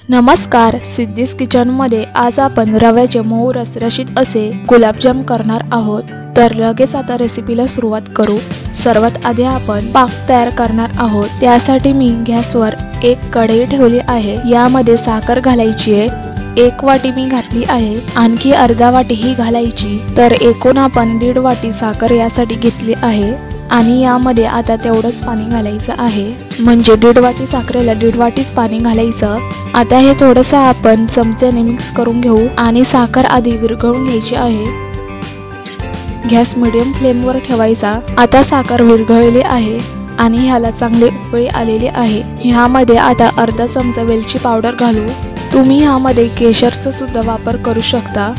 नमस्कार, सिद्धीज किचनमध्ये आज आपण रव्याचे मऊ रसरशीत असे गुलाबजाम करणार आहोत। तर लगेच आता रेसिपीला सुरुवात करू। सर्वात आधी आपण पाक तयार करणार आहोत। त्यासाठी मी गॅसवर एक कढई ठेवली आहे। यामध्ये साखर घालायची आहे। 1 वाटी मी घातली आहे, आणखी अर्धा वाटी ही घालायची। तर एकूण आपण 1.5 वाटी साखर यासाठी घेतली आहे आणि यामध्ये आता तेवढंच पाणी घालायचं आहे। म्हणजे 1.5 वाटी साखरेला 1.5 वाटीच पाणी घालायचं। आता हे थोडंसं आपण चमच्याने मिक्स करून घेऊ आणि साखर आधी विरघळून घ्यायची आहे। गॅस मीडियम फ्लेमवर ठेवायचा। आता साखर विरघळली आहे आणि ह्याला चांगली उकळी आलेली आहे। ह्यामध्ये आता अर्धा चमचा वेलची पावडर घालू। तुम्ही ह्यामध्ये केशरचा सुद्धा वापर करू शकता।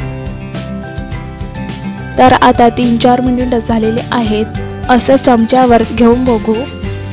तर आता 3-4 मिनिट झालेले आहेत। असं चमच्यावर घेऊन बघू।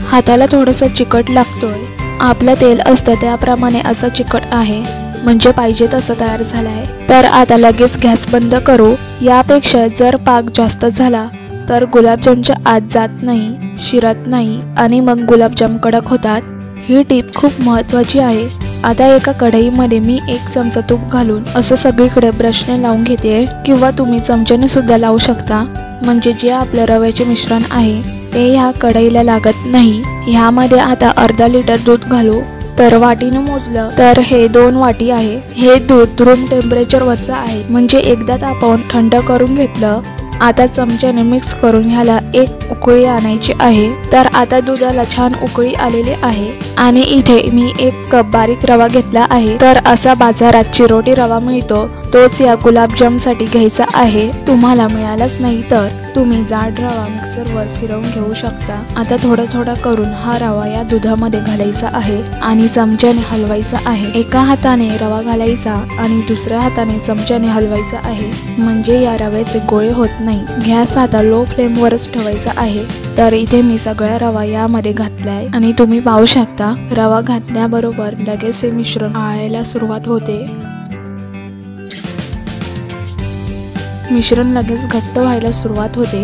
हाताला थोडंसं चिकट लागतोय। आपलं तेल असतं त्याप्रमाणे असं चिकट आहे, म्हणजे पाहिजे तसं तयार झालं आहे। तर आता लगेच गॅस बंद करू। यापेक्षा जर पाक जास्त झाला तर गुलाबजामच्या आत जात नाही, शिरत नाही आणि मग गुलाबजाम कडक होतात। ही टीप खूप महत्त्वाची आहे। आता एका कढईमध्ये मी 1 चमचा तूप घालून असं सगळीकडे ब्रशने लावून घेते, किंवा तुम्ही चमच्याने सुद्धा लावू शकता। म्हणजे जे आपलं रव्याचे मिश्रण आहे ते ह्या कढईला लागत नाही। ह्यामध्ये आता अर्धा लिटर दूध घालू। तर वाटीने मोजलं तर हे 2 वाटी आहे। हे दूध रूम टेम्परेचरवरचं आहे, म्हणजे एकदा तापवून थंड करून घेतलं। आता चमच्याने मिक्स करून ह्याला एक उकळी आणायची आहे। तर आता दुधाला छान उकळी आलेली आहे आणि इथे मी 1 कप बारीक रवा घेतला आहे। तर असा बाजारात चिरोटी रवा मिळतो, तोच या गुलाबजाम साठी घ्यायचा आहे। तुम्हाला मिळालाच नाही तर तुम्ही जाड रवा मिक्सरवर फिरवून घेऊ शकता। आता थोडा थोडा करून हा रवा या दुधामध्ये घालायचा आहे आणि चमच्याने हलवायचा आहे। एका हाताने रवा घालायचा आणि दुसऱ्या हाताने चमच्याने हलवायचा आहे, म्हणजे या रव्याचे गोळे होत नाही। गॅस आता लो फ्लेमवरच ठेवायचा आहे। तर इथे मी सगळा रवा यामध्ये घातलाय आणि तुम्ही पाहू शकता रवा घातल्याबरोबर लगेच हे मिश्रण आळायला सुरुवात होते। मिश्रण लगेच घट्ट व्हायला सुरुवात होते,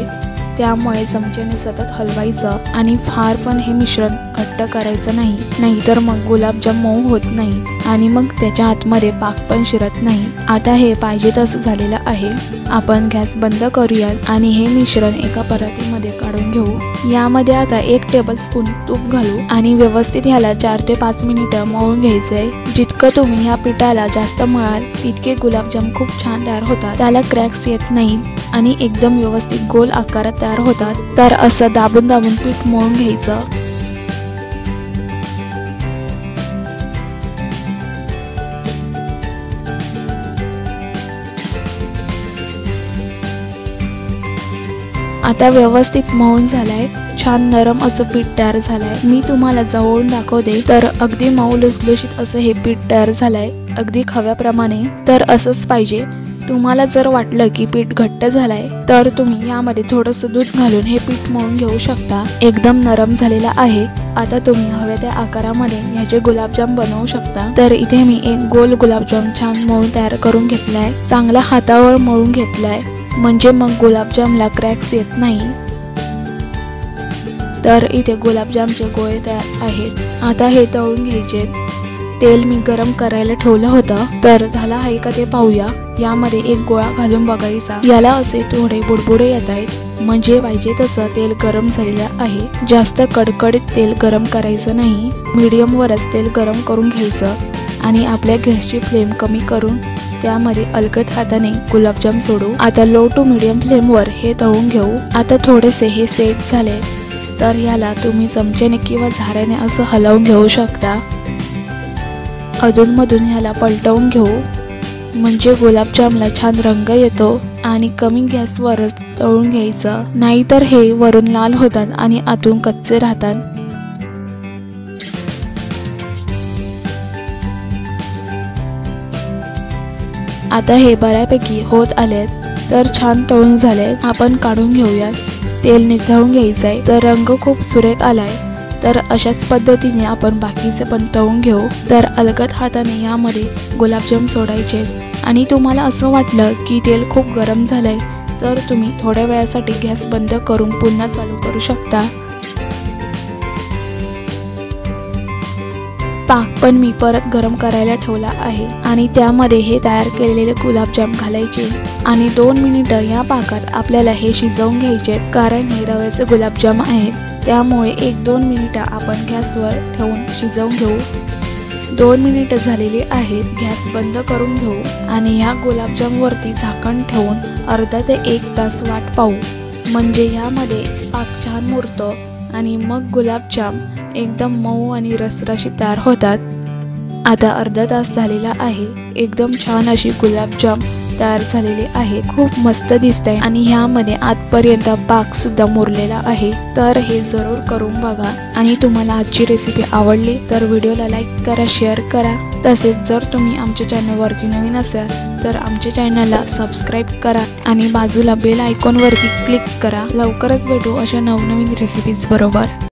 त्यामुळे चमच्याने सतत हलवायचं आणि फार पण हे मिश्रण घट्ट करायचं नाही, नाहीतर मग गुलाबजाम मऊ होत नाही आणि मग त्याच्या आतमध्ये पाक पण शिरत नाही। आता हे पाहिजे तसं झालेलं आहे। आपण गॅस बंद करूया आणि हे मिश्रण एका परातीमध्ये काढून घेऊ। यामध्ये आता 1 टेबलस्पून तूप घालू आणि व्यवस्थित ह्याला 4 ते 5 मिनिटं मळून घ्यायचंय। जितकं तुम्ही ह्या पिठाला जास्त मळाल तितके गुलाबजाम खूप छान तयार होतात। त्याला क्रॅक्स येत नाहीत आणि एकदम व्यवस्थित गोल आकारात तयार होतात। तर असं दाबून दाबून पीठ मळून घ्यायचं। आता व्यवस्थित मळून झालाय, छान नरम असं पीठ तयार झालंय। मी तुम्हाला जवळून दाखवते तर अगदी मऊ लुसलुशीत असं हे पीठ तयार झालंय, अगदी खव्याप्रमाणे। तर असंच पाहिजे। तुम्हाला जर वाटलं की पीठ घट्ट झालंय तर तुम्ही यामध्ये थोडंसं दूध घालून हे पीठ मळून घेऊ शकता। एकदम नरम झालेला आहे। आता तुम्ही हव्या त्या आकारामध्ये ह्याचे गुलाबजाम बनवू शकता। तर इथे मी एक गोल गुलाबजाम छान मळून तयार करून घेतलाय। चांगला हातावर मळून घेतलाय, म्हणजे मग गुलाबजामला क्रॅक्स येत नाही। तर इथे गुलाबजामचे गोळे तयार आहेत। आता हे तळून घ्यायचे। तेल मी गरम करायला ठेवलं होतं, तर झालं आहे का ते पाहूया। यामध्ये 1 गोळा घालून बघायचा। याला असे थोडे बुडबुडे येत आहेत, म्हणजे पाहिजे तसं तेल गरम झालेलं आहे। जास्त कडकडीत तेल गरम करायचं नाही, मीडियम वरच तेल गरम करून घ्यायचं आणि आपल्या गॅसची फ्लेम कमी करून त्यामध्ये अलगद हाताने गुलाबजाम सोडू। आता लो टू मीडियम फ्लेमवर हे तळून घेऊ। आता थोडेसे हे सेट झाले तर याला तुम्ही चमच्याने किंवा झाऱ्याने असं हलवून घेऊ शकता। अधूनमधून ह्याला पलटवून घेऊ, म्हणजे गुलाबजामला छान रंग येतो आणि कमी गॅसवरच तळून घ्यायचं, नाहीतर हे वरून लाल होतात आणि आतून कच्चे राहतात। आता हे बऱ्यापैकी होत आलेत, तर छान तळून झाले। आपण काढून घेऊयात। तेल निथळून घ्यायचंय। तर रंग खूप सुरेख आलाय। तर अशाच पद्धतीने आपण बाकीचे पण तळून घेऊ। तर अलगद हाताने यामध्ये गुलाबजाम सोडायचे आणि तुम्हाला असं वाटलं की तेल खूप गरम झालंय तर तुम्ही थोड्या वेळासाठी गॅस बंद करून पुन्हा चालू करू शकता। पाक पण मी परत गरम करायला ठेवला आहे आणि त्यामध्ये हे तयार केलेले गुलाबजाम घालायचे आणि 2 मिनिटं या पाकात आपल्याला हे शिजवून घ्यायचे, कारण हे रव्याचे गुलाबजाम आहेत त्यामुळे 1-2 मिनिटं आपण गॅसवर ठेवून शिजवून घेऊ। 2 मिनिटं झालेली आहेत, गॅस बंद करून घेऊ आणि ह्या गुलाबजामवरती झाकण ठेवून अर्धा ते 1 तास वाट पाहू, म्हणजे ह्यामध्ये पाक छान मुरतो आणि मग गुलाबजाम एकदम मऊ आणि रसरशीत तयार होतात। आता अर्धा तास झालेला आहे, एकदम छान अशी गुलाबजाम तयार झालेले आहे, खूप मस्त दिसतंय आणि ह्यामध्ये आतपर्यंत पाक सुद्धा मुरलेला आहे। तर हे जरूर करून बघा आणि तुम्हाला आजची रेसिपी आवडली तर व्हिडिओला लाईक करा, शेअर करा। तसेच जर तुम्ही आमच्या चॅनलवरती नवीन असाल तर आमच्या चॅनलला सबस्क्राईब करा आणि बाजूला बेल आयकॉनवरती क्लिक करा। लवकरच भेटू अशा नवनवीन रेसिपीज बरोबर।